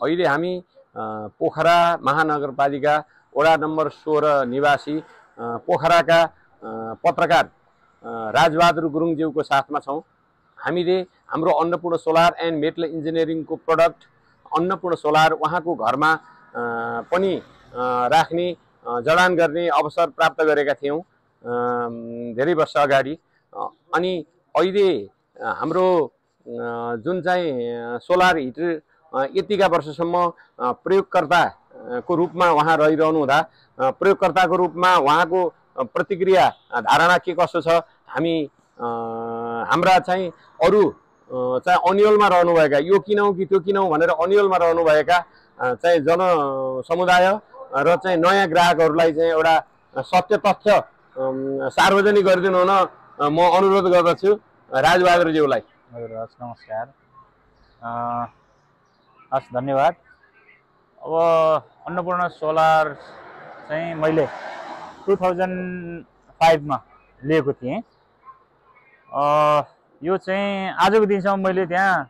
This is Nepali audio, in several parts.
अहिले हामी पोखरा महानगरपालिका वडा नम्बर 16 निवासी पोखराका पत्रकार राजबहादुर गुरुङज्यूको साथमा छौँ। हामीले हाम्रो अन्नपूर्ण सोलर एन्ड मेटल इन्जिनियरिङको प्रोडक्ट अन्नपूर्ण सोलर उहाँको घरमा पनि राख्ने जडान गर्ने अवसर प्राप्त गरेका थियौँ धेरै वर्ष अगाडि। अनि अहिले हाम्रो जुन चाहिँ सोलर हिटर यतिका वर्षसम्म प्रयोगकर्ताको रूपमा उहाँ रहिरहनु हुँदा प्रयोगकर्ताको रूपमा उहाँको प्रतिक्रिया धारणा के कसो छ, हामी हाम्रा चाहिँ अरू चाहिँ अन्यलमा रहनुभएका यो किनौँ कि त्यो किनौँ भनेर अन्यलमा रहनुभएका चाहिँ जनसमुदाय र चाहिँ नयाँ ग्राहकहरूलाई चाहिँ एउटा सत्य तथ्य सार्वजनिक गरिदिनु हुन म अनुरोध गर्दछु राजबहादुरज्यूलाई। हजुर हस्, नमस्कार, हस्, धन्यवाद। अब अन्नपूर्ण सोलर चाहिँ मैले 2005 मा लिएको थिएँ। यो चाहिँ आजको दिनसम्म मैले त्यहाँ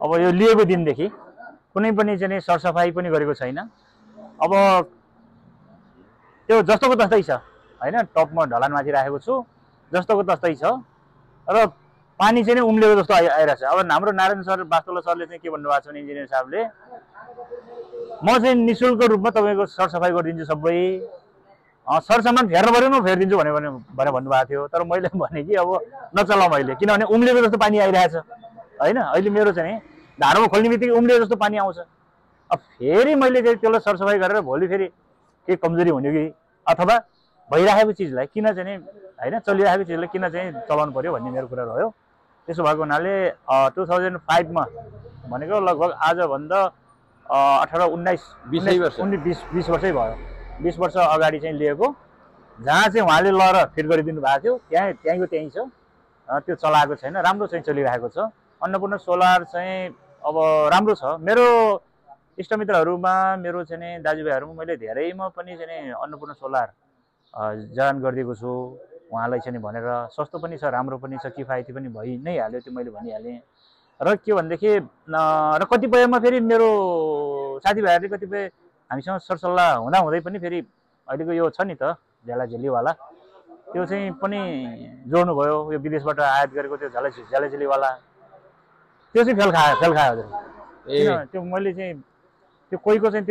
अब यो लिएको दिनदेखि कुनै पनि चाहिँ सरसफाई पनि गरेको छैन। अब त्यो जस्तोको तस्तै छ हैन, टपमा ढलानमाथि राखेको छु, जस्तोको तस्तै छ र पानी चाहिँ उम्लेको जस्तो आइरहेछ। अब हाम्रो नारायण सर वास्तोला सरले चाहिँ के भन्नुभएको छ भने इन्जिनियर साहबले म चाहिँ निशुल्क रूपमा तपाईँको सरसफाई गरिदिन्छु, सबै सरसामान फेर्नु पऱ्यो म फेरिदिन्छु भनेर भन्नुभएको थियो। तर मैले भने कि अब नचलाउँ अहिले, किनभने उम्लेको जस्तो पानी आइरहेछ होइन। अहिले मेरो चाहिँ धारोमा खोल्ने बित्तिकै उम्लेको जस्तो पानी आउँछ। अब फेरि मैले चाहिँ त्यसलाई सरसफाई गरेर भोलि फेरि के कमजोरी हुने कि अथवा भइरहेको चिजलाई किन चाहिँ होइन, चलिरहेको चिजलाई किन चाहिँ चलाउनु पऱ्यो भन्ने मेरो कुरा रह्यो। त्यसो भएको हुनाले 2005 मा भनेको लगभग आजभन्दा 20 वर्षै भयो, 20 वर्ष अगाडि चाहिँ लिएको, जहाँ चाहिँ उहाँले लएर फिट गरिदिनु भएको थियो त्यहीँको त्यहीँ छ। त्यो चलाएको छैन, राम्रो चाहिँ चलिरहेको छ। अन्नपूर्ण सोलर चाहिँ अब राम्रो छ। मेरो इष्टमित्रहरूमा मेरो चाहिँ दाजुभाइहरूमा मैले धेरैमा पनि चाहिँ अन्नपूर्ण सोलर जडान गरिदिएको छु उहाँलाई चाहिँ भनेर। सस्तो पनि छ, राम्रो पनि छ, किफायती पनि भइ नै हाल्यो, त्यो मैले भनिहालेँ। र के भनेदेखि र कतिपयमा फेरि मेरो साथीभाइहरूले कतिपय हामीसँग सरसल्लाह हुँदै पनि फेरि अहिलेको यो छ नि त झ्यालाझेलीवाला, त्यो चाहिँ पनि जोड्नु भयो। यो विदेशबाट आयात गरेको त्यो झ्यालाझेलीवाला त्यो चाहिँ फेल खायो हजुर। त्यो मैले चाहिँ त्यो कोहीको चाहिँ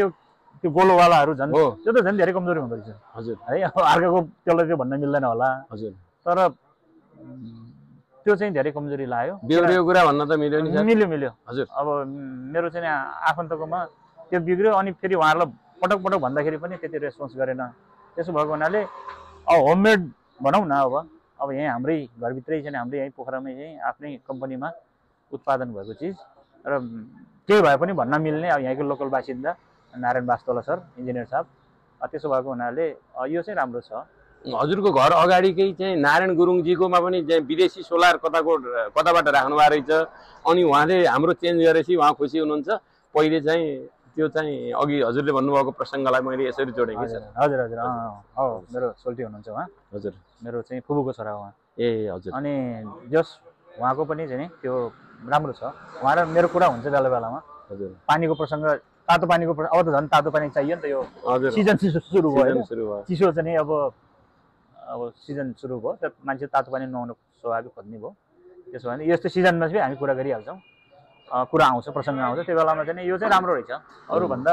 त्यो गोलोवालाहरू झन् त्यो त झन् धेरै कमजोरी हुँदो रहेछ हजुर है। अब अर्काको त्यसलाई त्यो भन्न मिल्दैन होला हजुर, तर त्यो चाहिँ धेरै कमजोरी लाग्यो। बिग्रियो कुरा भन्न त मिल्यो नि? मिल्यो हजुर। अब मेरो चाहिँ आफन्तकोमा त्यो बिग्रियो, अनि फेरि उहाँहरूलाई पटक पटक भन्दाखेरि पनि त्यति रेस्पोन्स गरेन। त्यसो भएको हुनाले अब होममेड भनौँ न, अब यहीँ हाम्रै घरभित्रै चाहिँ हाम्रै यहीँ पोखरामै चाहिँ आफ्नै कम्पनीमा उत्पादन भएको चिज र केही भए पनि भन्न मिल्ने अब यहीँको लोकल बासिन्दा नारायण वास्तोला सर इन्जिनियर साहब। त्यसो भएको हुनाले यो चाहिँ राम्रो छ। हजुरको घर अगाडिकै चाहिँ नारायण गुरुङजीकोमा पनि चाहिँ विदेशी सोलर कताबाट राख्नु भएको रहेछ, अनि उहाँले हाम्रो चेन्ज गरेपछि उहाँ खुसी हुनुहुन्छ। पहिले चाहिँ त्यो चाहिँ अघि हजुरले भन्नुभएको प्रसङ्गलाई मैले यसरी जोडेँ कि सर। हजुर हजुर हो, मेरो सोल्टी हुनुहुन्छ उहाँ हजुर, मेरो चाहिँ फुपूको छोरा उहाँ। ए हजुर। अनि जस उहाँको पनि चाहिँ त्यो राम्रो छ। उहाँ र मेरो कुरा हुन्छ बेला बेलामा हजुर। पानीको प्रसङ्ग, तातो पानीको अब त झन् तातो पानी चाहियो नि त, यो सिजन सुरु भयो, चिसो चाहिँ अब सिजन सुरु भयो, त मान्छे तातो पानी नुहाउनु स्वाभाविक खोज्ने भयो। त्यसो भने यस्तो सिजनमा चाहिँ हामी कुरा गरिहाल्छौँ, कुरा आउँछ, प्रसङ्ग आउँछ, त्यो बेलामा चाहिँ यो चाहिँ राम्रो रहेछ। अरूभन्दा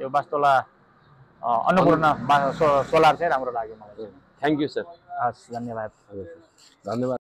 यो वास्तोला अन्नपूर्ण सोलर चाहिँ राम्रो लाग्यो मलाई। Thank you sir. हस्, धन्यवाद। धन्यवाद।